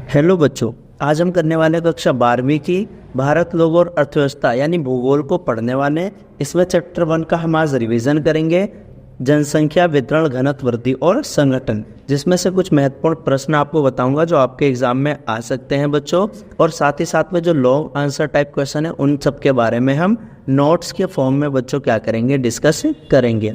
Hello बच्चों, आज हम करने वाले कक्षा 12वीं की भारत लोग और अर्थव्यवस्था यानी भूगोल को पढ़ने वाले। इसमें चैप्टर 1 का हम आज रिवीजन करेंगे, जनसंख्या, वितरण, घनत्व, वृद्धि और संगठन, जिसमें से कुछ महत्वपूर्ण प्रश्न आपको बताऊंगा जो आपके एग्जाम में आ सकते हैं बच्चों। और साथ ही साथ में जो लॉन्ग आंसर टाइप क्वेश्चन है उन सब के बारे में हम नोट्स के फॉर्म में बच्चों क्या करेंगे, डिस्कस करेंगे।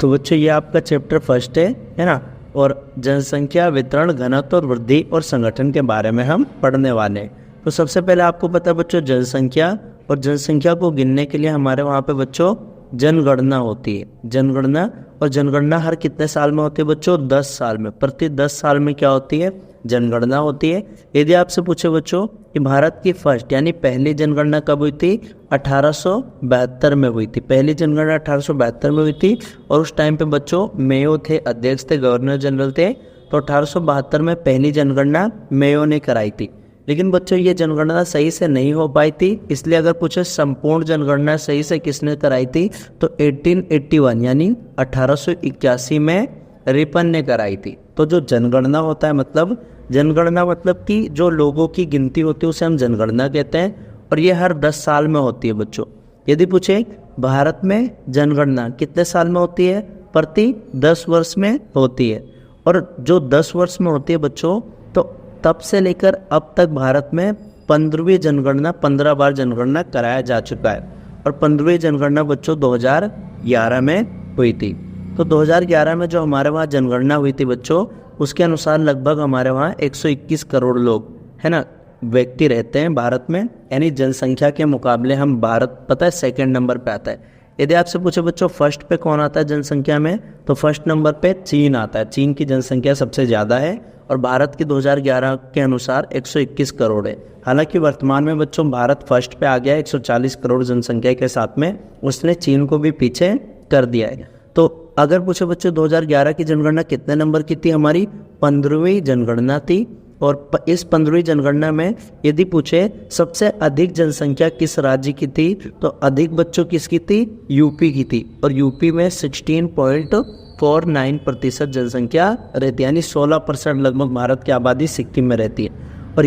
तो बच्चों ये आपका चैप्टर फर्स्ट है ना, और जनसंख्या, वितरण, घनत्व और वृद्धि और संगठन के बारे में हम पढ़ने वाले हैं। तो सबसे पहले आपको पता है बच्चों जनसंख्या, और जनसंख्या को गिनने के लिए हमारे वहाँ पे बच्चों जनगणना होती है। जनगणना, और जनगणना हर कितने साल में होती है बच्चों? 10 साल में। प्रति 10 साल में क्या होती है? जनगणना होती है। यदि आपसे पूछे बच्चों कि भारत की फर्स्ट यानी पहली जनगणना कब हुई थी? 1872 में हुई थी। पहली जनगणना 1872 में हुई थी, और उस टाइम पे बच्चों मेयो थे, अध्यक्ष थे, गवर्नर जनरल थे। तो 1872 में पहली जनगणना मेयो ने कराई थी। लेकिन बच्चों ये जनगणना सही से नहीं हो पाई थी, इसलिए अगर पूछे संपूर्ण जनगणना सही से किसने कराई थी तो 1881 यानी 1881 में रिपन ने कराई थी। तो जो जनगणना होता है मतलब जनगणना मतलब कि जो लोगों की गिनती होती है उसे हम जनगणना कहते हैं, और ये हर 10 साल में होती है बच्चों। यदि पूछे भारत में जनगणना कितने साल में होती है? प्रति 10 वर्ष में होती है। और जो 10 वर्ष में होती है बच्चों, तो तब से लेकर अब तक भारत में 15वीं जनगणना 15 बार जनगणना कराया जा चुका है। और 15वीं जनगणना बच्चों 2011 में हुई थी। तो 2011 में जो हमारे वहाँ जनगणना हुई थी बच्चों, उसके अनुसार लगभग हमारे वहाँ 121 करोड़ लोग है ना व्यक्ति रहते हैं भारत में। यानी जनसंख्या के मुकाबले हम भारत पता है सेकंड नंबर पे आता है। यदि आपसे पूछे बच्चों फर्स्ट पे कौन आता है जनसंख्या में, तो फर्स्ट नंबर पे चीन आता है। चीन की जनसंख्या सबसे ज़्यादा है, और भारत की 2011 के अनुसार 121 करोड़ है। हालांकि वर्तमान में बच्चों भारत फर्स्ट पे आ गया है 140 करोड़ जनसंख्या के साथ में, उसने चीन को भी पीछे कर दिया है। तो अगर पूछे बच्चों 2011 की जनगणना कितने नंबर की थी? हमारी 15वीं जनगणना थी। और इस 15वीं जनगणना में यदि पूछे सबसे अधिक जनसंख्या किस राज्य की थी, तो अधिक बच्चों किसकी थी? यूपी की थी। और यूपी में 16.49% जनसंख्या रहती है, यानी 16% लगभग भारत की आबादी सिक्किम में रहती है, और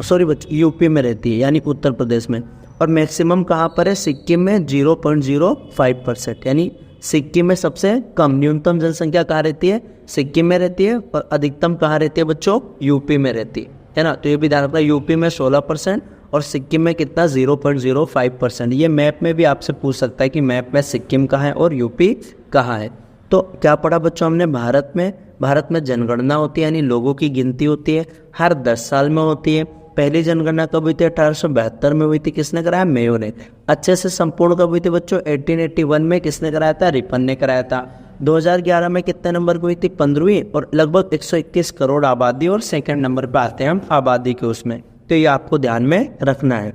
सॉरी बच्चों यूपी में रहती है यानी उत्तर प्रदेश में। और मैक्सिमम कहाँ पर है? सिक्किम में 0.05%, यानी सिक्किम में सबसे कम। न्यूनतम जनसंख्या कहाँ रहती है? सिक्किम में रहती है, और अधिकतम कहाँ रहती है बच्चों? यूपी में रहती है ना। तो ये भी ध्यान रखना, यूपी में 16% और सिक्किम में कितना? 0.05%। ये मैप में भी आपसे पूछ सकता है कि मैप में सिक्किम कहाँ है और यूपी कहाँ है। तो क्या पढ़ा बच्चों हमने? भारत में जनगणना होती है, यानी लोगों की गिनती होती है, हर 10 साल में होती है। पहली जनगणना कब हुई थी? 1872 में हुई थी। किसने कराया? मेयो ने। अच्छे से संपूर्ण कब हुई थी बच्चों? 1881 में। किसने कराया था? रिपन ने कराया था। 2011 में कितने नंबर की हुई थी? 15वीं, और लगभग 121 करोड़ आबादी, और सेकंड नंबर पे आते हैं हम आबादी के उसमें। तो ये आपको ध्यान में रखना है।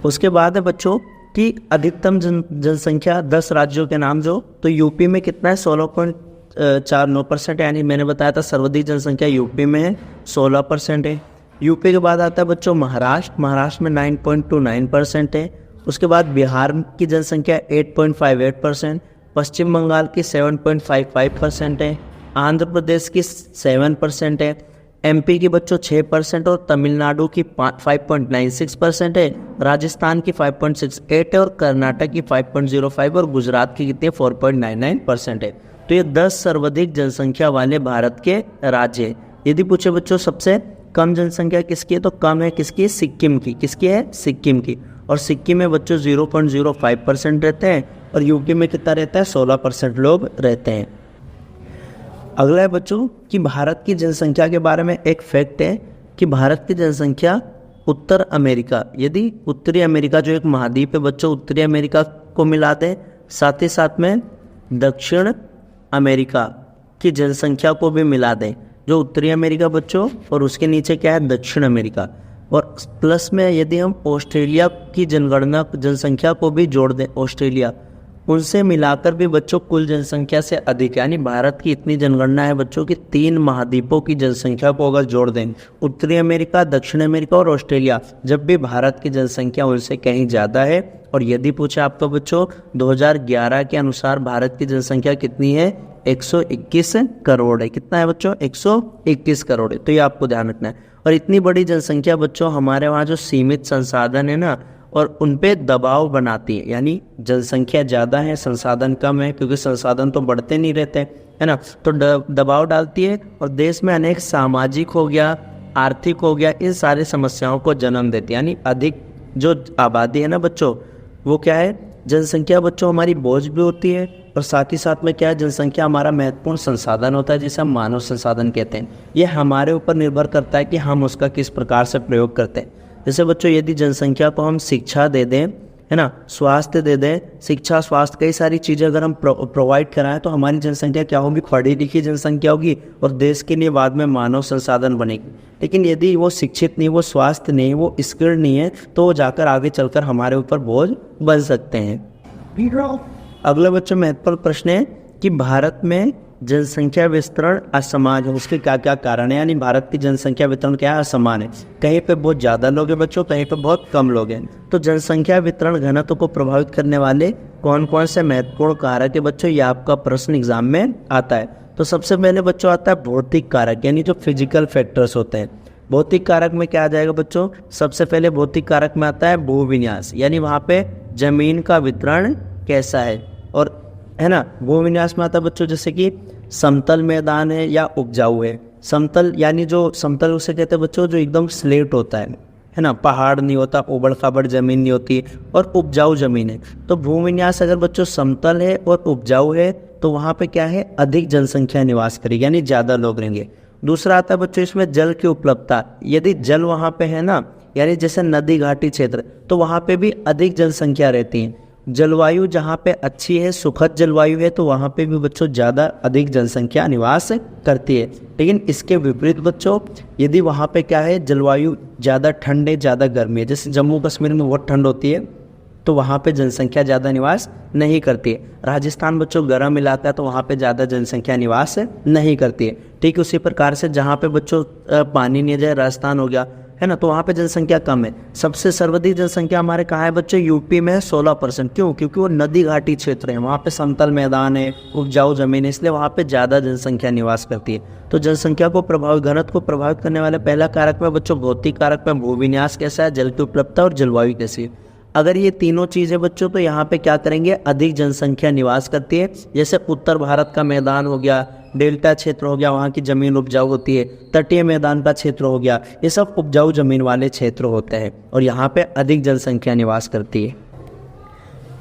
उसके बाद है बच्चों कि अधिकतम जनसंख्या 10 राज्यों के नाम जो, तो यूपी में कितना है? 16.49%, यानी मैंने बताया था सर्वाधिक जनसंख्या यूपी में है, 16% है। यूपी के बाद आता है बच्चों महाराष्ट्र में 9.29% है। उसके बाद बिहार की जनसंख्या 8.58%, पश्चिम बंगाल की 7.55% है, आंध्र प्रदेश की 7% है, एमपी की बच्चों 6% और तमिलनाडु की 5.96% है, राजस्थान की 5.68 है, और कर्नाटक की 5.05, और गुजरात की कितनी? 4.99% है। तो ये 10 सर्वाधिक जनसंख्या वाले भारत के राज्य है। यदि पूछे बच्चों सबसे कम जनसंख्या किसकी है, तो कम है किसकी? सिक्किम की। किसकी है? सिक्किम की। और सिक्किम में बच्चों 0.05% रहते हैं, और यूपी में कितना रहता है? 16% लोग रहते हैं। अगला है बच्चों कि भारत की जनसंख्या के बारे में एक फैक्ट है कि भारत की जनसंख्या उत्तर अमेरिका, यदि उत्तरी अमेरिका जो एक महाद्वीप है बच्चों, उत्तरी अमेरिका को मिला दें, साथ ही साथ में दक्षिण अमेरिका की जनसंख्या को भी मिला दें, जो उत्तरी अमेरिका बच्चों, और उसके नीचे क्या है? दक्षिण अमेरिका। और प्लस में यदि हम ऑस्ट्रेलिया की जनगणना जनसंख्या को भी जोड़ दें, ऑस्ट्रेलिया, उनसे मिलाकर भी बच्चों कुल जनसंख्या से अधिक, यानी भारत की इतनी जनगणना है बच्चों की 3 महाद्वीपों की जनसंख्या को अगर जोड़ दें, उत्तरी अमेरिका, दक्षिण अमेरिका और ऑस्ट्रेलिया, जब भी भारत की जनसंख्या उनसे कहीं ज़्यादा है। और यदि पूछे आपको बच्चों 2011 के अनुसार भारत की जनसंख्या कितनी है, 121 करोड़ है। कितना है बच्चों, 121 करोड़ है। तो ये आपको ध्यान रखना है। और इतनी बड़ी जनसंख्या बच्चों हमारे वहाँ जो सीमित संसाधन है ना, और उन पे दबाव बनाती है, यानी जनसंख्या ज़्यादा है, संसाधन कम है, क्योंकि संसाधन तो बढ़ते नहीं रहते, है ना, तो दबाव डालती है और देश में अनेक सामाजिक हो गया, आर्थिक हो गया, इन सारी समस्याओं को जन्म देती है। यानी अधिक जो आबादी है ना बच्चों, वो क्या है, जनसंख्या बच्चों हमारी बोझ भी होती है, और साथ ही साथ में क्या है, जनसंख्या हमारा महत्वपूर्ण संसाधन होता है, जिसे हम मानव संसाधन कहते हैं। ये हमारे ऊपर निर्भर करता है कि हम उसका किस प्रकार से प्रयोग करते हैं। जैसे बच्चों यदि जनसंख्या को हम शिक्षा दे दें, है ना, स्वास्थ्य दे दें, शिक्षा, स्वास्थ्य, कई सारी चीज़ें अगर हम प्रोवाइड कराएं, तो हमारी जनसंख्या क्या होगी, पढ़ी लिखी जनसंख्या होगी, और देश के लिए बाद में मानव संसाधन बनेगी। लेकिन यदि वो शिक्षित नहीं, वो स्वास्थ्य नहीं, वो स्किल्ड नहीं है, तो वो जाकर आगे चलकर हमारे ऊपर बोझ बन सकते हैं। अगला बच्चों महत्वपूर्ण प्रश्न है कि भारत में जनसंख्या वितरण असमान है, उसके क्या क्या कारण है। यानी भारत की जनसंख्या वितरण क्या है, असमान है। कहीं पे बहुत ज़्यादा लोग हैं बच्चों, कहीं पे बहुत कम लोग हैं। तो जनसंख्या वितरण घनत्व को प्रभावित करने वाले कौन कौन से महत्वपूर्ण कारक है बच्चों, ये आपका प्रश्न एग्जाम में आता है। तो सबसे पहले बच्चों आता है भौतिक कारक, यानी जो फिजिकल फैक्टर्स होते हैं। भौतिक कारक में क्या आ जाएगा बच्चों, सबसे पहले भौतिक कारक में आता है भूविन्यास, यानी वहाँ पे जमीन का वितरण कैसा है, और है ना, भूविन्यास में आता है बच्चों जैसे कि समतल मैदान है या उपजाऊ है। समतल यानी जो समतल उसे कहते हैं बच्चों जो एकदम स्लेट होता है ना, पहाड़ नहीं होता, उबड़ खाबड़ जमीन नहीं होती, और उपजाऊ जमीन है। तो भूविन्यास अगर बच्चों समतल है और उपजाऊ है, तो वहाँ पे क्या है, अधिक जनसंख्या निवास करेगी, यानी ज़्यादा लोग रहेंगे। दूसरा आता है बच्चों इसमें जल की उपलब्धता, यदि जल वहाँ पे है ना, यानी जैसे नदी घाटी क्षेत्र, तो वहाँ पे भी अधिक जनसंख्या रहती है। जलवायु जहाँ पे अच्छी है, सुखद जलवायु है, तो वहाँ पे भी बच्चों ज़्यादा अधिक जनसंख्या निवास करती है। लेकिन इसके विपरीत बच्चों यदि वहाँ पे क्या है, जलवायु ज़्यादा ठंड है, ज़्यादा गर्मी है, जैसे जम्मू कश्मीर में बहुत ठंड होती है, तो वहाँ पे जनसंख्या ज़्यादा निवास नहीं करती है। राजस्थान बच्चों गर्म इलाका है, तो वहाँ पे ज़्यादा जनसंख्या निवास नहीं करती है। ठीक उसी प्रकार से जहाँ पे बच्चों पानी नहीं जाए, राजस्थान हो गया, है ना, तो वहाँ पे जनसंख्या कम है। सबसे सर्वाधिक जनसंख्या हमारे कहाँ है बच्चों, यूपी में 16%। क्यों, क्योंकि वो नदी घाटी क्षेत्र है, वहाँ पे समतल मैदान है, उपजाऊ जमीन है, इसलिए वहाँ पे ज़्यादा जनसंख्या निवास करती है। तो जनसंख्या को प्रभावित, घनत्व को प्रभावित करने वाले पहला कारक में बच्चों भौतिक कारक में भूविन्यास कैसा है, जल की उपलब्धता और जलवायु कैसी है। अगर ये तीनों चीज़ें बच्चों, तो यहाँ पे क्या करेंगे, अधिक जनसंख्या निवास करती है। जैसे उत्तर भारत का मैदान हो गया, डेल्टा क्षेत्र हो गया, वहाँ की ज़मीन उपजाऊ होती है। तटीय मैदान का क्षेत्र हो गया, ये सब उपजाऊ ज़मीन वाले क्षेत्र होते हैं, और यहाँ पे अधिक जनसंख्या निवास करती है।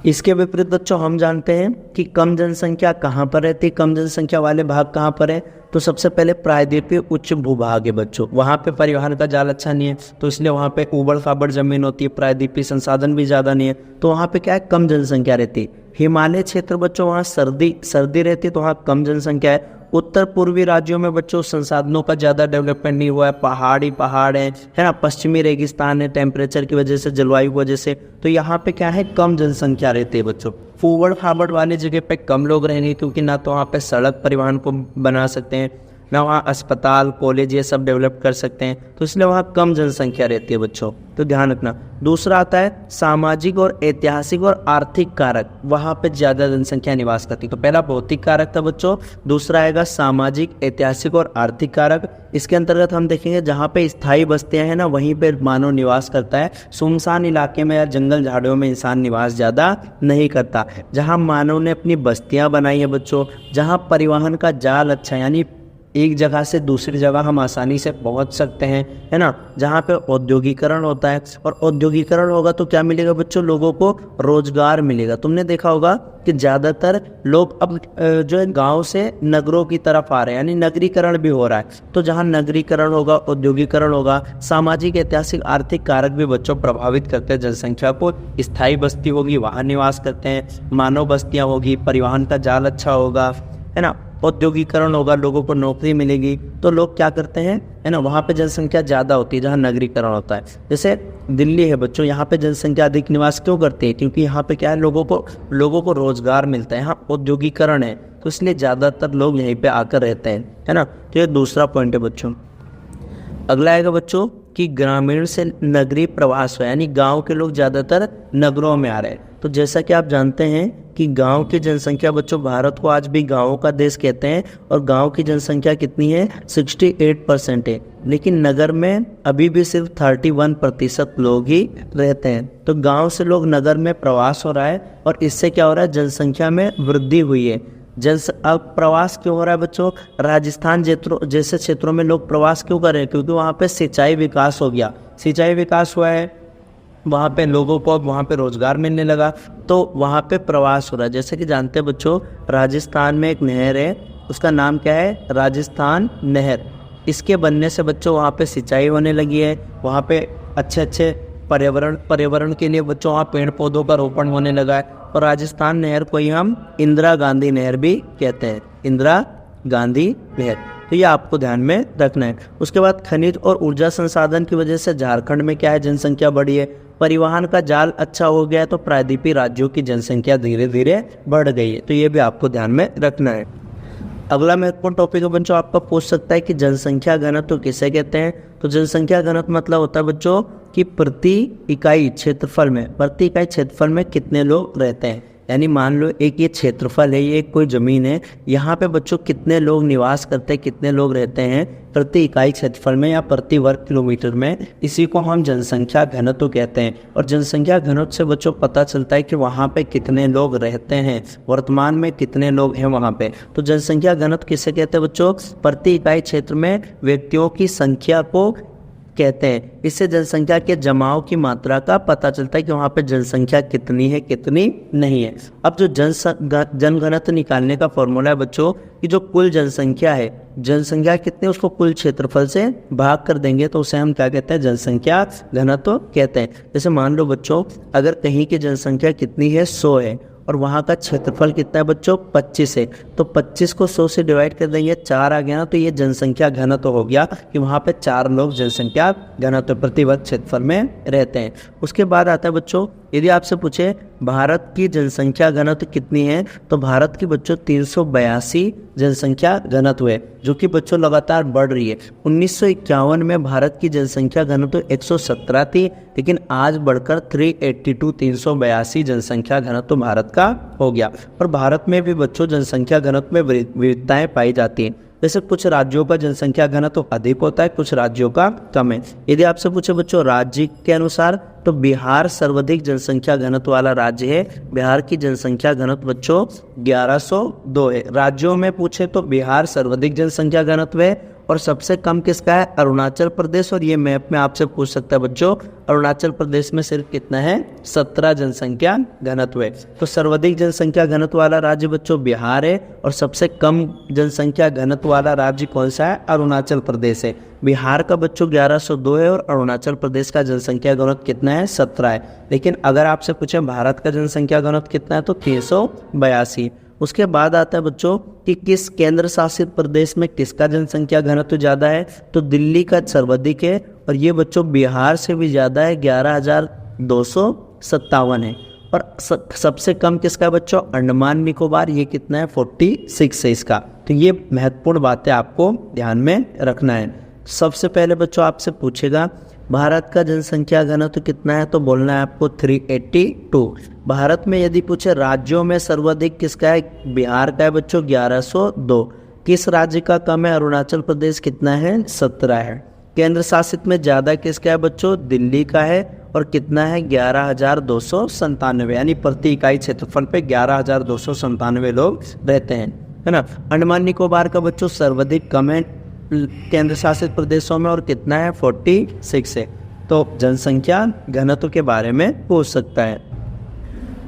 इसके विपरीत बच्चों हम जानते हैं कि कम जनसंख्या कहाँ पर रहती है, कम जनसंख्या वाले भाग कहाँ पर है। तो सबसे पहले प्रायद्वीपीय उच्च भूभाग है बच्चों, वहाँ पे परिवहन का जाल अच्छा नहीं है, तो इसलिए वहाँ पे उबड़ खाबड़ जमीन होती है, प्रायद्वीपीय संसाधन भी ज़्यादा नहीं है, तो वहाँ पे क्या है, कम जनसंख्या रहती है। हिमालय क्षेत्र बच्चों वहाँ सर्दी रहती है, तो वहाँ कम जनसंख्या है। उत्तर पूर्वी राज्यों में बच्चों संसाधनों का ज़्यादा डेवलपमेंट नहीं हुआ है, पहाड़ है ना, पश्चिमी रेगिस्तान है, टेम्परेचर की वजह से, जलवायु की वजह से, तो यहाँ पे क्या है, कम जनसंख्या रहती है बच्चों। उबड़ खाबड़ वाली जगह पे कम लोग रहेंगे, क्योंकि ना तो वहाँ पे सड़क परिवहन को बना सकते हैं, ना वहाँ अस्पताल, कॉलेज ये सब डेवलप कर सकते हैं, तो इसलिए वहाँ कम जनसंख्या रहती है बच्चों, तो ध्यान रखना। दूसरा आता है सामाजिक और ऐतिहासिक और आर्थिक कारक, वहाँ पे ज़्यादा जनसंख्या निवास करती है। तो पहला भौतिक कारक था बच्चों, दूसरा आएगा सामाजिक, ऐतिहासिक और आर्थिक कारक। इसके अंतर्गत हम देखेंगे जहाँ पे स्थायी बस्तियाँ हैं ना, वहीं पे मानव निवास करता है। सुनसान इलाके में या जंगल झाड़ियों में इंसान निवास ज़्यादा नहीं करता। जहाँ मानव ने अपनी बस्तियाँ बनाई है बच्चों, जहाँ परिवहन का जाल अच्छा, यानी एक जगह से दूसरी जगह हम आसानी से पहुंच सकते हैं, है ना, जहाँ पे औद्योगिकरण होता है, और औद्योगिकरण होगा तो क्या मिलेगा बच्चों, लोगों को रोजगार मिलेगा। तुमने देखा होगा कि ज़्यादातर लोग अब जो है गांव से नगरों की तरफ आ रहे हैं, यानी नगरीकरण भी हो रहा है। तो जहाँ नगरीकरण होगा, औद्योगिकरण होगा, सामाजिक, ऐतिहासिक, आर्थिक कारक भी बच्चों प्रभावित करते हैं जनसंख्या को। स्थायी बस्ती होगी, वहाँ निवास करते हैं, मानव बस्तियाँ होगी, परिवहन का जाल अच्छा होगा, है ना, औद्योगिकरण होगा, लोगों को नौकरी मिलेगी, तो लोग क्या करते हैं, है ना, वहाँ पे जनसंख्या ज़्यादा होती है जहाँ नगरीकरण होता है। जैसे दिल्ली है बच्चों, यहाँ पे जनसंख्या अधिक निवास क्यों करती है? क्योंकि यहाँ पे क्या है, लोगों को रोजगार मिलता है, यहाँ औद्योगिकरण है, तो इसलिए ज़्यादातर लोग यहीं पे आकर रहते हैं, है ना। तो ये दूसरा पॉइंट है बच्चों। अगला आएगा बच्चों कि ग्रामीण से नगरीय प्रवास हुआ, यानी गांव के लोग ज़्यादातर नगरों में आ रहे हैं। तो जैसा कि आप जानते हैं कि गांव की जनसंख्या बच्चों, भारत को आज भी गांवों का देश कहते हैं, और गांव की जनसंख्या कितनी है, 68% है। लेकिन नगर में अभी भी सिर्फ 31% लोग ही रहते हैं। तो गांव से लोग नगर में प्रवास हो रहा है, और इससे क्या हो रहा है, जनसंख्या में वृद्धि हुई है। अब प्रवास क्यों हो रहा है बच्चों? राजस्थान जैसे क्षेत्रों में लोग प्रवास क्यों कर रहे हैं? क्योंकि वहाँ पे सिंचाई विकास हो गया, सिंचाई विकास हुआ है, वहाँ पे लोगों को वहाँ पे रोजगार मिलने लगा, तो वहाँ पे प्रवास हो रहा है। जैसे कि जानते हैं बच्चों, राजस्थान में एक नहर है, उसका नाम क्या है, राजस्थान नहर। इसके बनने से बच्चों वहाँ पे सिंचाई होने लगी है, वहाँ पे अच्छे पर्यावरण के लिए बच्चों वहाँ पेड़ पौधों का रोपण होने लगा है। और राजस्थान नहर को ही हम इंदिरा गांधी नहर भी कहते हैं, इंदिरा गांधी नहर। तो ये आपको ध्यान में रखना है। उसके बाद खनिज और ऊर्जा संसाधन की वजह से झारखंड में क्या है, जनसंख्या बढ़ी है। परिवहन का जाल अच्छा हो गया है, तो प्रायद्वीपीय राज्यों की जनसंख्या धीरे धीरे बढ़ गई है। तो ये भी आपको ध्यान में रखना है। अगला महत्वपूर्ण टॉपिक है बच्चों, आपका पूछ सकता है कि जनसंख्या घनत्व किसे कहते हैं? तो जनसंख्या घनत्व मतलब होता है बच्चों कि प्रति इकाई क्षेत्रफल में कितने लोग रहते हैं। यानी मान लो एक ये क्षेत्रफल है, ये कोई ज़मीन है, यहाँ पे बच्चों कितने लोग निवास करते हैं, कितने लोग रहते हैं प्रति इकाई क्षेत्रफल में या प्रति वर्ग किलोमीटर में, इसी को हम जनसंख्या घनत्व कहते हैं। और जनसंख्या घनत्व से बच्चों पता चलता है कि वहाँ पे कितने लोग रहते हैं, वर्तमान में कितने लोग हैं वहाँ पे। तो जनसंख्या घनत्व किसे कहते हैं बच्चों? प्रति इकाई क्षेत्र में व्यक्तियों की संख्या को कहते हैं। इससे जनसंख्या के जमाव की मात्रा का पता चलता है कि वहाँ पे जनसंख्या कितनी है, कितनी नहीं है। अब जो जनघनत्व निकालने का फॉर्मूला है बच्चों कि जो कुल जनसंख्या है, जनसंख्या कितनी, उसको कुल क्षेत्रफल से भाग कर देंगे, तो उसे हम क्या कहते हैं, जनसंख्या घनत्व कहते हैं। जैसे मान लो बच्चों, अगर कहीं की जनसंख्या कितनी है, 100 है, और वहाँ का क्षेत्रफल कितना है बच्चों, 25 है, तो 25 को 100 से डिवाइड कर देंगे, 4 आ गया ना, तो ये जनसंख्या घनत्व हो गया कि वहाँ पे 4 लोग जनसंख्या घनत्व प्रति वर्ग क्षेत्रफल में रहते हैं। उसके बाद आता है बच्चों, यदि आपसे पूछे भारत की जनसंख्या घनत्व कितनी है, तो भारत की बच्चों 382 जनसंख्या घनत्व है, जो कि बच्चों लगातार बढ़ रही है। 1951 में भारत की जनसंख्या घनत्व 117 थी, लेकिन आज बढ़कर 382 जनसंख्या घनत्व भारत का हो गया। और भारत में भी बच्चों जनसंख्या घनत्व में विविधताएं पाई जाती हैं। जैसे कुछ राज्यों का जनसंख्या घनत्व अधिक होता है, कुछ राज्यों का कम है। यदि आपसे पूछे बच्चों राज्य के अनुसार, तो बिहार सर्वाधिक जनसंख्या घनत्व वाला राज्य है। बिहार की जनसंख्या घनत्व बच्चों 1102 है। राज्यों में पूछे तो बिहार सर्वाधिक जनसंख्या घनत्व है, और सबसे कम किसका है, अरुणाचल प्रदेश। और ये मैप में आपसे पूछ सकता है बच्चों, अरुणाचल प्रदेश में सिर्फ कितना है, 17 जनसंख्या घनत्व है। तो सर्वाधिक जनसंख्या घनत्व वाला राज्य बच्चों बिहार है, और सबसे कम जनसंख्या घनत्व वाला राज्य कौन सा है, अरुणाचल प्रदेश है। बिहार का बच्चों 1102 है, और अरुणाचल प्रदेश का जनसंख्या घनत्व कितना है, 17 है। लेकिन अगर आपसे पूछे भारत का जनसंख्या घनत्व कितना है, तो 382। उसके बाद आता है बच्चों कि किस केंद्र शासित प्रदेश में किसका जनसंख्या घनत्व ज़्यादा है, तो दिल्ली का सर्वाधिक है, और ये बच्चों बिहार से भी ज़्यादा है, 11,257 है। और सबसे कम किसका है बच्चों, अंडमान निकोबार, ये कितना है, 46 है इसका। तो ये महत्वपूर्ण बातें आपको ध्यान में रखना है। सबसे पहले बच्चों आपसे पूछेगा भारत का जनसंख्या घनत्व कितना है, तो बोलना है आपको 382। भारत में यदि पूछे राज्यों में सर्वाधिक किसका है, बिहार का है बच्चों 1102। किस राज्य का कम है, अरुणाचल प्रदेश कितना है, 17 है। केंद्र शासित में ज़्यादा किसका है बच्चों, दिल्ली का है, और कितना है, 11,297, यानी प्रति इकाई क्षेत्रफल पे 11,297 लोग रहते हैं, है ना। अंडमान निकोबार का बच्चों सर्वाधिक कम है केंद्र शासित प्रदेशों में, और कितना है, 46 है। तो जनसंख्या घनत्व के बारे में पूछ सकता है।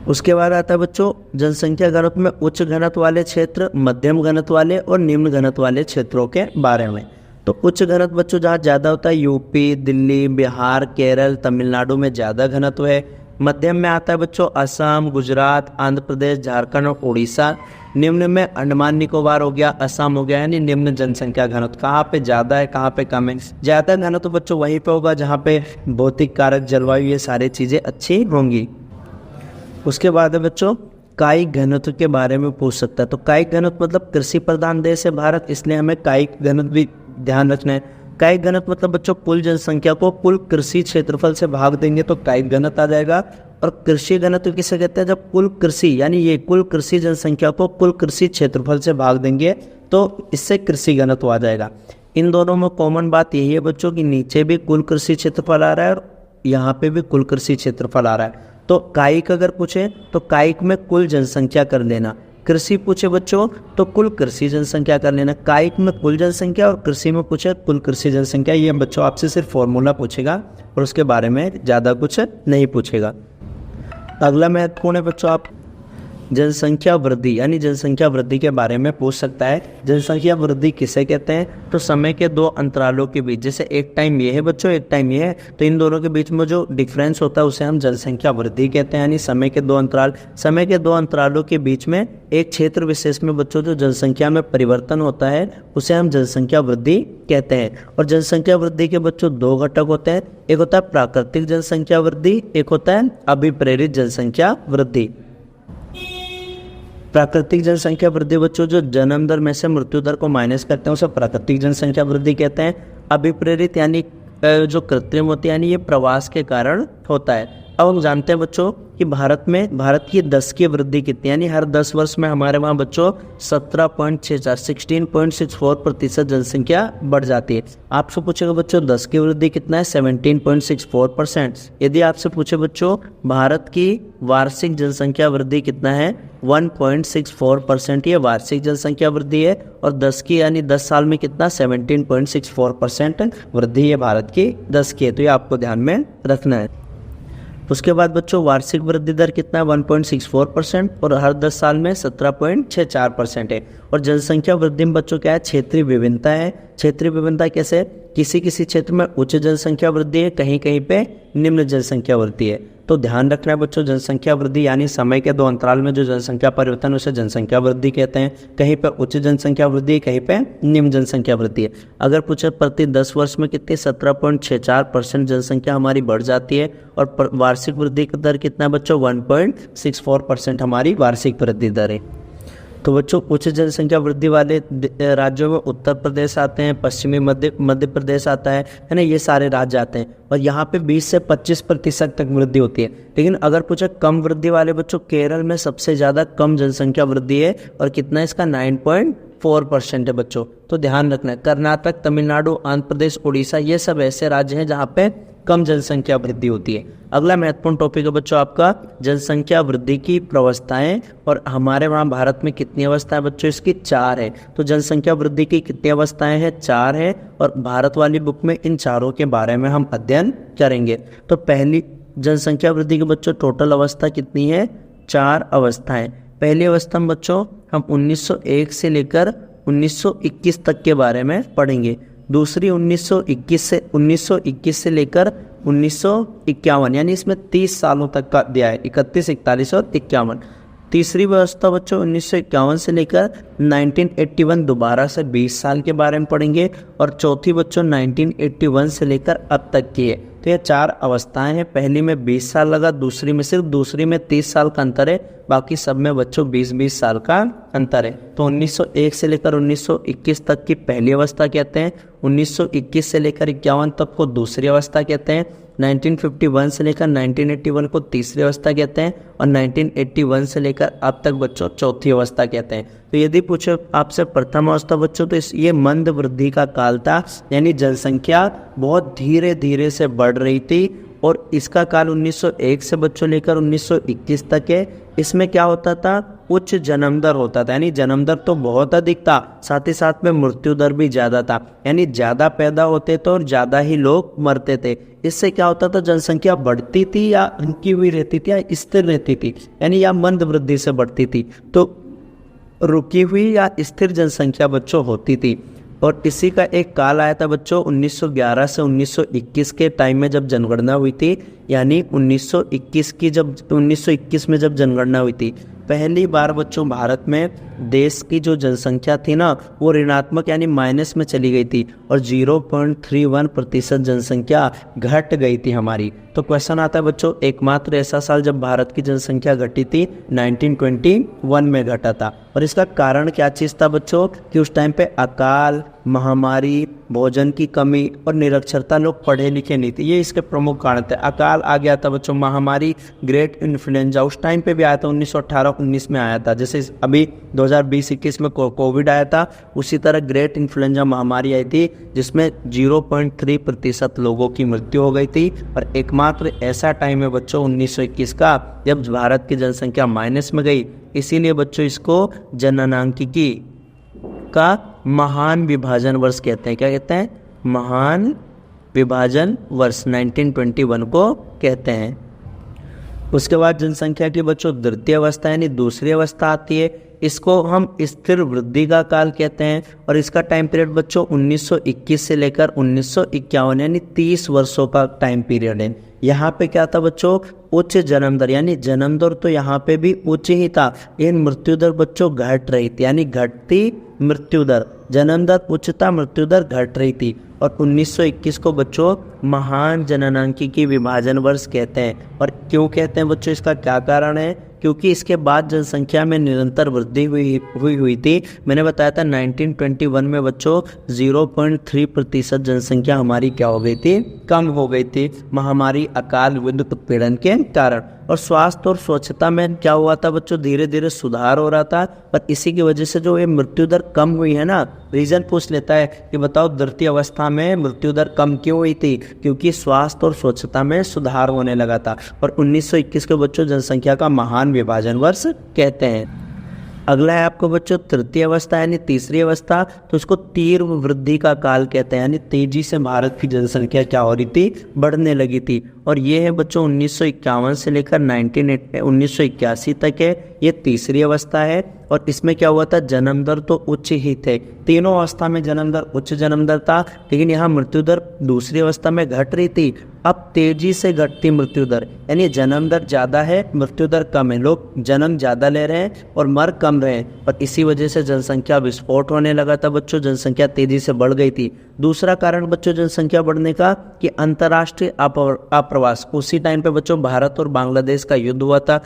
उसके बाद आता है बच्चों जनसंख्या घनत्व में उच्च घनत्व वाले क्षेत्र, मध्यम घनत्व वाले और निम्न घनत्व वाले क्षेत्रों के बारे में। तो उच्च घनत्व बच्चों जहाँ ज़्यादा होता है, यूपी, दिल्ली, बिहार, केरल, तमिलनाडु में ज़्यादा घनत्व है। मध्यम में आता है बच्चों असम, गुजरात, आंध्र प्रदेश, झारखंड और उड़ीसा। निम्न में अंडमान निकोबार हो गया, असम हो गया, यानी निम्न जनसंख्या घनत्व। कहाँ पे ज़्यादा है, कहाँ पे कम है? ज़्यादा घनत्व तो बच्चों वहीं पे होगा जहाँ पे भौतिक कारक, जलवायु, ये सारी चीज़ें अच्छी होंगी। उसके बाद है बच्चों कायिक घनत्व के बारे में पूछ सकता है। तो कायिक घनत्व मतलब कृषि प्रधान देश है भारत, इसलिए हमें कायिक घनत्व भी ध्यान रखना है। कायिक घनत्व मतलब बच्चों कुल जनसंख्या को कुल कृषि क्षेत्रफल से भाग देंगे तो कायिक घनत्व आ जाएगा। और कृषि घनत्व किसे कहते हैं? जब कुल कृषि यानी ये कुल कृषि जनसंख्या को कुल कृषि क्षेत्रफल से भाग देंगे तो इससे कृषि घनत्व आ जाएगा। इन दोनों में कॉमन बात यही है बच्चों कि नीचे भी कुल कृषि क्षेत्रफल आ रहा है और यहाँ पे भी कुल कृषि क्षेत्रफल आ रहा है। तो कायिक अगर पूछे तो कायिक में कुल जनसंख्या कर लेना, कृषि पूछे बच्चों तो कुल कृषि जनसंख्या कर लेना। कायिक में कुल जनसंख्या और कृषि में पूछे कुल कृषि जनसंख्या। ये बच्चों आपसे सिर्फ फॉर्मूला पूछेगा और उसके बारे में ज़्यादा कुछ नहीं पूछेगा। अगला महत्वपूर्ण है बच्चों आप जनसंख्या वृद्धि, यानी जनसंख्या वृद्धि के बारे में पूछ सकता है। जनसंख्या वृद्धि किसे कहते हैं? तो समय के दो अंतरालों के बीच, जैसे एक टाइम ये है बच्चों, एक टाइम ये है, तो इन दोनों के बीच में जो डिफरेंस होता है उसे हम जनसंख्या वृद्धि कहते हैं। यानी समय के दो अंतराल, समय के दो अंतरालों के बीच में एक क्षेत्र विशेष में बच्चों जो जनसंख्या में परिवर्तन होता है उसे हम जनसंख्या वृद्धि कहते हैं। और जनसंख्या वृद्धि के बच्चों दो घटक होते हैं, एक होता है प्राकृतिक जनसंख्या वृद्धि, एक होता है अभिप्रेरित जनसंख्या वृद्धि। प्राकृतिक जनसंख्या वृद्धि बच्चों जो जन्म दर में से मृत्यु दर को माइनस करते हैं उसे प्राकृतिक जनसंख्या वृद्धि कहते हैं। अभिप्रेरित यानी जो कृत्रिम होती है, यानी ये प्रवास के कारण होता है। अब हम जानते हैं बच्चों कि भारत की 10 की वृद्धि कितनी, यानी हर 10 वर्ष में हमारे वहाँ बच्चों 16.64% जनसंख्या बढ़ जाती है। आपसे पूछेगा बच्चों 10 की वृद्धि कितना है? 17.64%। यदि आपसे पूछे बच्चों भारत की वार्षिक जनसंख्या वृद्धि कितना है? 1.64% ये वार्षिक जनसंख्या वृद्धि है। और 10 की यानी 10 साल में कितना? 17.64% वृद्धि है भारत की 10 की है। तो ये आपको ध्यान में रखना है। उसके बाद बच्चों वार्षिक वृद्धि दर कितना है? 1.64% और हर 10 साल में 17.64% है। और जनसंख्या वृद्धि में बच्चों क्या है? क्षेत्रीय विभिन्नता है। क्षेत्रीय विभिन्नता कैसे? किसी किसी क्षेत्र में उच्च जनसंख्या वृद्धि है, कहीं कहीं पे निम्न जनसंख्या वृद्धि है। तो ध्यान रखना है बच्चों जनसंख्या वृद्धि यानी समय के दो अंतराल में जो जनसंख्या परिवर्तन उसे जनसंख्या वृद्धि कहते हैं। कहीं पे उच्च जनसंख्या वृद्धि, कहीं पे निम्न जनसंख्या वृद्धि है। अगर पूछे प्रति 10 वर्ष में कितनी? 17.64% जनसंख्या हमारी बढ़ जाती है। और वार्षिक वृद्धि का दर कितना है बच्चों? 1.64% हमारी वार्षिक वृद्धि दर है। तो बच्चों उच्च जनसंख्या वृद्धि वाले राज्यों में उत्तर प्रदेश आते हैं, पश्चिमी मध्य प्रदेश आता है ना, ये सारे राज्य आते हैं। और यहाँ पे 20 से 25% तक वृद्धि होती है। लेकिन अगर पूछे कम वृद्धि वाले बच्चों, केरल में सबसे ज़्यादा कम जनसंख्या वृद्धि है और कितना है इसका? 9.4% है बच्चों। तो ध्यान रखना है कर्नाटक, तमिलनाडु, आंध्र प्रदेश, उड़ीसा ये सब ऐसे राज्य हैं जहाँ पे कम जनसंख्या वृद्धि होती है। अगला महत्वपूर्ण टॉपिक है बच्चों आपका जनसंख्या वृद्धि की प्रवस्थाएं। और हमारे वहाँ भारत में कितनी अवस्थाएं बच्चों? इसकी 4 है। तो जनसंख्या वृद्धि की कितनी अवस्थाएं हैं? 4 है। और भारत वाली बुक में इन चारों के बारे में हम अध्ययन करेंगे। तो पहली जनसंख्या वृद्धि के बच्चों टोटल अवस्था कितनी है? 4 अवस्थाएं। पहली अवस्था में बच्चों हम 1901 से लेकर 1921 तक के बारे में पढ़ेंगे। दूसरी 1921 से लेकर 1951, यानी इसमें 30 सालों तक का दिया है, 31, 41 और 51। तीसरी व्यवस्था बच्चों 1951 से लेकर 1981 दोबारा से 20 साल के बारे में पढ़ेंगे। और चौथी बच्चों 1981 से लेकर अब तक की है। तो ये 4 अवस्थाएं हैं। पहली में 20 साल लगा, दूसरी में 30 साल का अंतर है, बाकी सब में बच्चों 20-20 साल का अंतर है। तो 1901 से लेकर 1921 तक की पहली अवस्था कहते हैं, 1921 से लेकर 51 तक को दूसरी अवस्था कहते हैं, 1951 से लेकर 1981 को तीसरी अवस्था कहते हैं और 1981 से लेकर अब तक बच्चों चौथी अवस्था कहते हैं। तो यदि पूछे आपसे प्रथम अवस्था बच्चों तो ये मंद वृद्धि का काल था, यानी जनसंख्या बहुत धीरे धीरे से बढ़ रही थी। और इसका काल 1901 से बच्चों लेकर 1921 तक है। इसमें क्या होता था? उच्च जन्म दर होता था, यानी जन्म दर तो बहुत अधिक था, साथ ही साथ में मृत्यु दर भी ज़्यादा था, यानी ज़्यादा पैदा होते थे और ज़्यादा ही लोग मरते थे। इससे क्या होता था? जनसंख्या बढ़ती थी या रुकी हुई रहती थी या स्थिर रहती थी, यानी या मंद वृद्धि से बढ़ती थी। तो रुकी हुई या स्थिर जनसंख्या बच्चों होती थी। और इसी का एक काल आया था बच्चों 1911 से 1921 के टाइम में जब जनगणना हुई थी, यानी 1921 में जब जनगणना हुई थी पहली बार बच्चों भारत में देश की जो जनसंख्या थी ना वो ऋणात्मक यानी माइनस में चली गई थी और 0.31% जनसंख्या घट गई थी हमारी। तो क्वेश्चन आता है बच्चों, एकमात्र ऐसा साल जब भारत की जनसंख्या घटी थी 1921 में घटा था। और इसका कारण क्या चीज़ था बच्चों कि उस टाइम पे अकाल, महामारी, भोजन की कमी और निरक्षरता, लोग पढ़े लिखे नहीं थे, ये इसके प्रमुख कारण थे। अकाल आ गया था बच्चों, महामारी ग्रेट इन्फ्लुएंजा उस टाइम पे भी आया था, 1918-19 में आया था। जैसे अभी 2020-21 में कोविड आया था, उसी तरह ग्रेट इन्फ्लुएंजा महामारी आई थी जिसमें 0.3% लोगों की मृत्यु हो गई थी। और एकमात्र ऐसा टाइम है बच्चों 1921 का जब भारत की जनसंख्या माइनस में गई। इसीलिए बच्चों इसको जननांकिकी का महान विभाजन वर्ष कहते हैं। क्या कहते हैं? महान विभाजन वर्ष 1921 को कहते हैं। उसके बाद जनसंख्या की बच्चों द्वितीय अवस्था यानी दूसरी अवस्था आती है, इसको हम स्थिर वृद्धि का काल कहते हैं। और इसका टाइम पीरियड बच्चों 1921 से लेकर 1951 यानी 30 वर्षों का टाइम पीरियड है। यहाँ पे क्या था बच्चों? उच्च जन्म दर, यानी जन्म दर तो यहाँ पे भी उच्च ही था, लेकिन मृत्यु दर बच्चों घट रही थी, यानी घटती मृत्यु दर। जन्म दर उच्च था, मृत्यु दर घट रही थी। और 1921 को बच्चों महान जननांकिकी विभाजन वर्ष कहते हैं। और क्यों कहते हैं बच्चों, इसका क्या कारण है? क्योंकि इसके बाद जनसंख्या में निरंतर वृद्धि हुई थी। मैंने बताया था 1921 में बच्चों 0.3% जनसंख्या हमारी क्या हो गई थी? कम हो गई थी, महामारी, अकाल, विद्युत उत्पीड़न के कारण। और स्वास्थ्य और स्वच्छता में क्या हुआ था बच्चों? धीरे धीरे सुधार हो रहा था, पर इसी की वजह से जो ये मृत्यु दर कम हुई है ना, रीजन पूछ लेता है कि बताओ द्वितीय अवस्था में मृत्यु दर कम क्यों हुई थी? क्योंकि स्वास्थ्य और स्वच्छता में सुधार होने लगा था। और 1921 के बच्चों जनसंख्या का महान विभाजन वर्ष कहते हैं। अगला है आपको बच्चों तृतीय अवस्था यानी तीसरी अवस्था, तो इसको तीव्र वृद्धि का काल कहते हैं, यानी तेजी से भारत की जनसंख्या क्या हो रही थी? बढ़ने लगी थी। और ये है बच्चों 1951 से लेकर 1981 तक है, ये तीसरी अवस्था है। और इसमें क्या हुआ था? जन्म दर तो उच्च ही थे, तीनों अवस्था में जन्म दर उच्च जन्म दर था, लेकिन यहाँ मृत्यु दर दूसरी अवस्था में घट रही थी। अब तेजी से घटती मृत्यु दर, यानी जन्म दर ज़्यादा है, मृत्यु दर कम है, लोग जन्म ज़्यादा ले रहे हैं और मर कम रहे हैं। और इसी वजह से जनसंख्या विस्फोट होने लगा था बच्चों, जनसंख्या तेजी से बढ़ गई थी। दूसरा कारण बच्चों जनसंख्या बढ़ने का कि अंतर्राष्ट्रीय आप्रवास, उसी टाइम पे बच्चों भारत और बांग्लादेश का युद्ध हुआ था।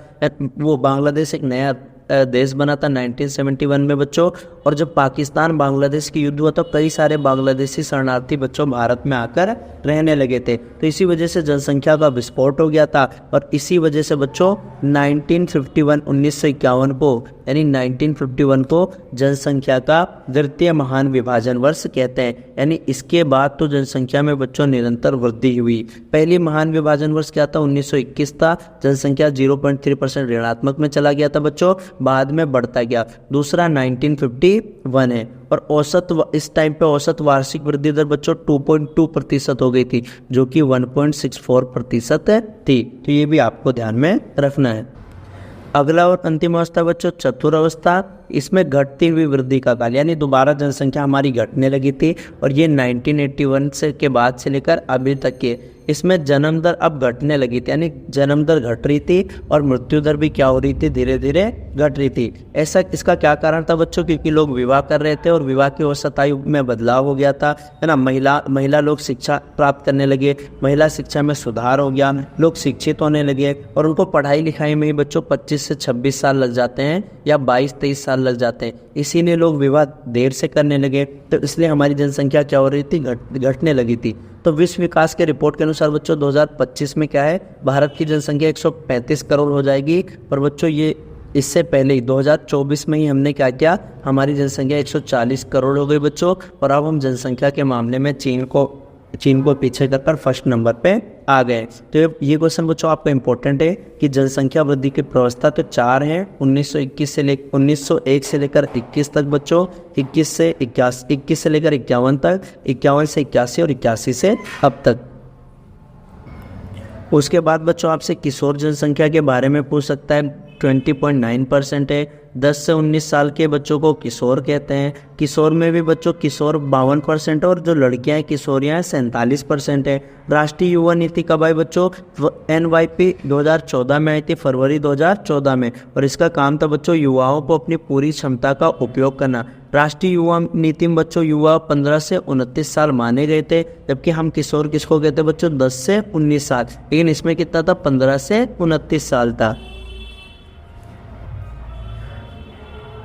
वो बांग्लादेश एक नया देश बना था 1971 में बच्चों। और जब पाकिस्तान बांग्लादेश की युद्ध हुआ तो कई सारे बांग्लादेशी शरणार्थी बच्चों भारत में आकर रहने लगे थे, तो इसी वजह से जनसंख्या का विस्फोट हो गया था। और इसी वजह से बच्चों 1951 को यानी 1951 को जनसंख्या का द्वितीय महान विभाजन वर्ष कहते हैं। यानी इसके बाद तो जनसंख्या में बच्चों निरंतर वृद्धि हुई। पहली महान विभाजन वर्ष क्या था? 1921 था, जनसंख्या 0.3% ऋणात्मक में चला गया था बच्चों, बाद में बढ़ता गया। दूसरा 1951 है। और औसत इस टाइम पे औसत वार्षिक वृद्धि दर बच्चों 2.2% हो गई थी, जो कि 1.64% थी। तो ये भी आपको ध्यान में रखना है। अगला और अंतिम अवस्था बच्चों चतुर्थ, इसमें घटती हुई वृद्धि का काल, यानी दोबारा जनसंख्या हमारी घटने लगी थी। और ये 1981 से के बाद से लेकर अभी तक के, इसमें जन्म दर अब घटने लगी थी, यानी जन्म दर घट रही थी और मृत्यु दर भी क्या हो रही थी? धीरे धीरे घट रही थी। ऐसा इसका क्या कारण था बच्चों? क्योंकि लोग विवाह कर रहे थे और विवाह की औसत आयु में बदलाव हो गया था, है ना। महिला लोग शिक्षा प्राप्त करने लगे, महिला शिक्षा में सुधार हो गया, लोग शिक्षित होने लगे और उनको पढ़ाई लिखाई में ही बच्चों 25 से 26 साल लग जाते हैं या 22-23 साल लग जाते हैं। इसीलिए लोग विवाह देर से करने लगे, तो इसलिए हमारी जनसंख्या क्या हो रही थी? घटने लगी थी। तो विश्व विकास के रिपोर्ट के अनुसार बच्चों 2025 में क्या है? भारत की जनसंख्या 135 करोड़ हो जाएगी। और बच्चों ये इससे पहले ही 2024 में ही हमने क्या किया? हमारी जनसंख्या 140 करोड़ हो गई बच्चों। और अब हम जनसंख्या के मामले में चीन को पीछे करकर फर्स्ट नंबर पे आ गए। तो ये क्वेश्चन बच्चों आपका इंपॉर्टेंट है कि जनसंख्या वृद्धि की व्यवस्था तो 4 है, 1901 से लेकर 21 तक बच्चों, 21 से लेकर 51 तक, 51 से 81 और 81 से अब तक। उसके बाद बच्चों आपसे किशोर जनसंख्या के बारे में पूछ सकता है, 20.9% है। 10 से 19 साल के बच्चों को किशोर कहते हैं। किशोर में भी बच्चों किशोर 52% है और जो लड़कियां हैं किशोरियां हैं 47% है। राष्ट्रीय युवा नीति कब आई बच्चों? NYP 2014 में आई थी, फरवरी 2014 में, और इसका काम था बच्चों युवाओं को अपनी पूरी क्षमता का उपयोग करना। राष्ट्रीय युवा नीति में बच्चों युवा 15 से 29 साल माने गए थे, जबकि हम किशोर किसको कहते हैं बच्चों? 10 से 19 साल, लेकिन इसमें कितना था? 15 से 29 साल था।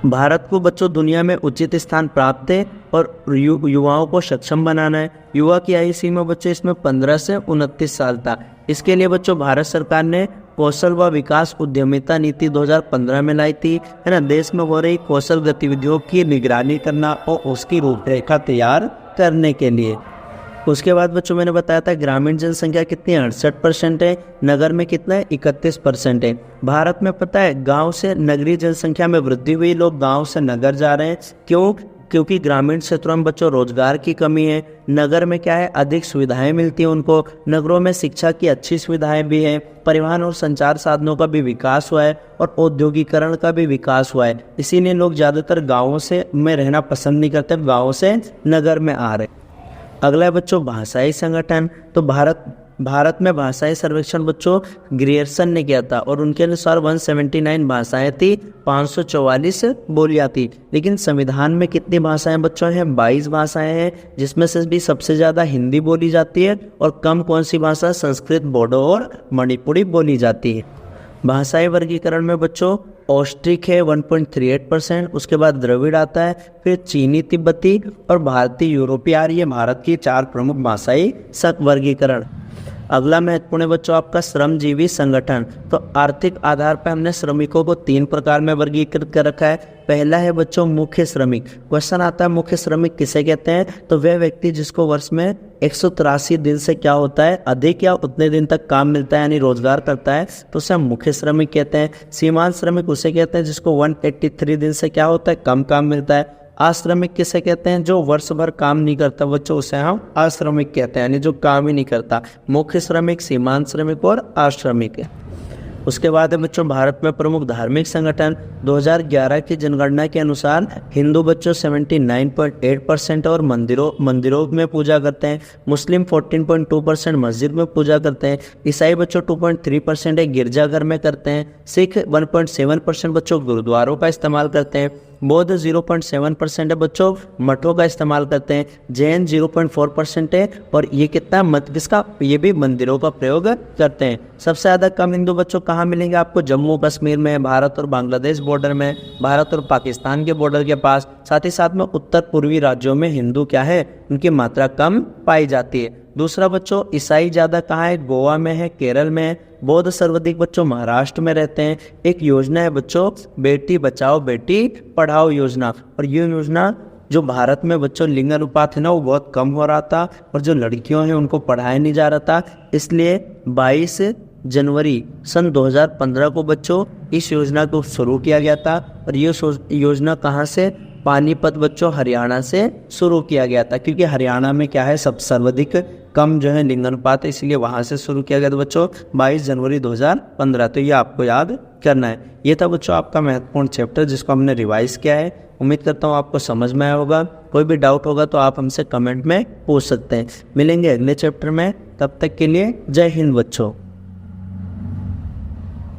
भारत को बच्चों दुनिया में उचित स्थान प्राप्त है और युवाओं को सक्षम बनाना है। युवा की आयु सीमा बच्चों इसमें 15 से 29 साल था। इसके लिए बच्चों भारत सरकार ने कौशल व विकास उद्यमिता नीति 2015 में लाई थी, है ना। देश में हो रही कौशल गतिविधियों की निगरानी करना और उसकी रूपरेखा तैयार करने के लिए। उसके बाद बच्चों मैंने बताया था ग्रामीण जनसंख्या कितनी है? 68% है। नगर में कितना है? 31% है। भारत में पता है गांव से नगरीय जनसंख्या में वृद्धि हुई, लोग गांव से नगर जा रहे हैं। क्यों? क्योंकि ग्रामीण क्षेत्रों में बच्चों रोजगार की कमी है। नगर में क्या है? अधिक सुविधाएं मिलती हैं उनको। नगरों में शिक्षा की अच्छी सुविधाएं भी हैं, परिवहन और संचार साधनों का भी विकास हुआ है और औद्योगिकरण का भी विकास हुआ है। इसीलिए लोग ज़्यादातर गाँवों से में रहना पसंद नहीं करते, गाँवों से नगर में आ रहे। अगला है बच्चों भाषाई संगठन। तो भारत में भाषाई सर्वेक्षण बच्चों ग्रियर्सन ने किया था और उनके अनुसार 179 भाषाएं थी, 544 बोलियां थी। लेकिन संविधान में कितनी भाषाएं बच्चों हैं? 22 भाषाएं हैं, जिसमें से भी सबसे ज़्यादा हिंदी बोली जाती है और कम कौन सी भाषा? संस्कृत, बोडो और मणिपुरी बोली जाती है। भाषाई वर्गीकरण में बच्चों ऑस्ट्रिक है 1.38%, उसके बाद द्रविड़ आता है, फिर चीनी तिब्बती और भारतीय यूरोपीय आ रही है। भारत की 4 प्रमुख भाषाई वर्गीकरण। अगला महत्वपूर्ण है बच्चों आपका श्रमजीवी संगठन। तो आर्थिक आधार पर हमने श्रमिकों को 3 प्रकार में वर्गीकृत कर रखा है। पहला है बच्चों मुख्य श्रमिक। क्वेश्चन आता है मुख्य श्रमिक किसे कहते हैं? तो वह व्यक्ति जिसको वर्ष में 183 दिन से क्या होता है? अधिक या उतने दिन तक काम मिलता है, यानी रोजगार करता है, तो उसे हम मुख्य श्रमिक कहते हैं। सीमांत श्रमिक उसे कहते हैं जिसको 183 दिन से क्या होता है? कम काम मिलता है। आश्रमिक किसे कहते हैं? जो वर्ष भर काम नहीं करता बच्चों, उसे हम आश्रमिक कहते हैं, यानी जो काम ही नहीं करता। मुख्य श्रमिक, सीमांत श्रमिक और आश्रमिक है। उसके बाद है बच्चों भारत में प्रमुख धार्मिक संगठन। 2011 की जनगणना के अनुसार हिंदू बच्चों 79.8% और मंदिरों में पूजा करते हैं। मुस्लिम 14.2% मस्जिद में पूजा करते हैं। ईसाई बच्चों 2.3% है गिरजाघर में करते हैं। सिख 1.7% बच्चों गुरुद्वारों का इस्तेमाल करते हैं। बौद्ध 0.7% है बच्चों मठों का इस्तेमाल करते हैं। जैन 0.4% है और ये कितना किसका? ये भी मंदिरों का प्रयोग करते हैं। सबसे ज़्यादा कम हिंदू बच्चों कहाँ मिलेंगे आपको? जम्मू कश्मीर में, भारत और बांग्लादेश बॉर्डर में, भारत और पाकिस्तान के बॉर्डर के पास। साथ ही साथ में उत्तर पूर्वी राज्यों में हिंदू क्या है? उनकी मात्रा कम पाई जाती है। दूसरा बच्चों ईसाई ज़्यादा कहाँ है? गोवा में है, केरल में है। बौद्ध सर्वाधिक बच्चों महाराष्ट्र में रहते हैं। एक योजना है बच्चों बेटी बचाओ बेटी पढ़ाओ योजना, और ये योजना जो भारत में बच्चों लिंग अनुपात है ना वो बहुत कम हो रहा था और जो लड़कियों हैं उनको पढ़ाया नहीं जा रहा था, इसलिए 22 जनवरी सन 2015 को बच्चों इस योजना को शुरू किया गया था। और ये योजना कहाँ से? पानीपत बच्चों हरियाणा से शुरू किया गया था, क्योंकि हरियाणा में क्या है सब सर्वाधिक कम जो है लिंग अनुपात है, इसलिए वहाँ से शुरू किया गया था बच्चों 22 जनवरी 2015। तो ये आपको याद करना है। ये था बच्चों आपका महत्वपूर्ण चैप्टर जिसको हमने रिवाइज किया है। उम्मीद करता हूँ आपको समझ में आया होगा। कोई भी डाउट होगा तो आप हमसे कमेंट में पूछ सकते हैं। मिलेंगे अगले चैप्टर में, तब तक के लिए जय हिंद बच्चों।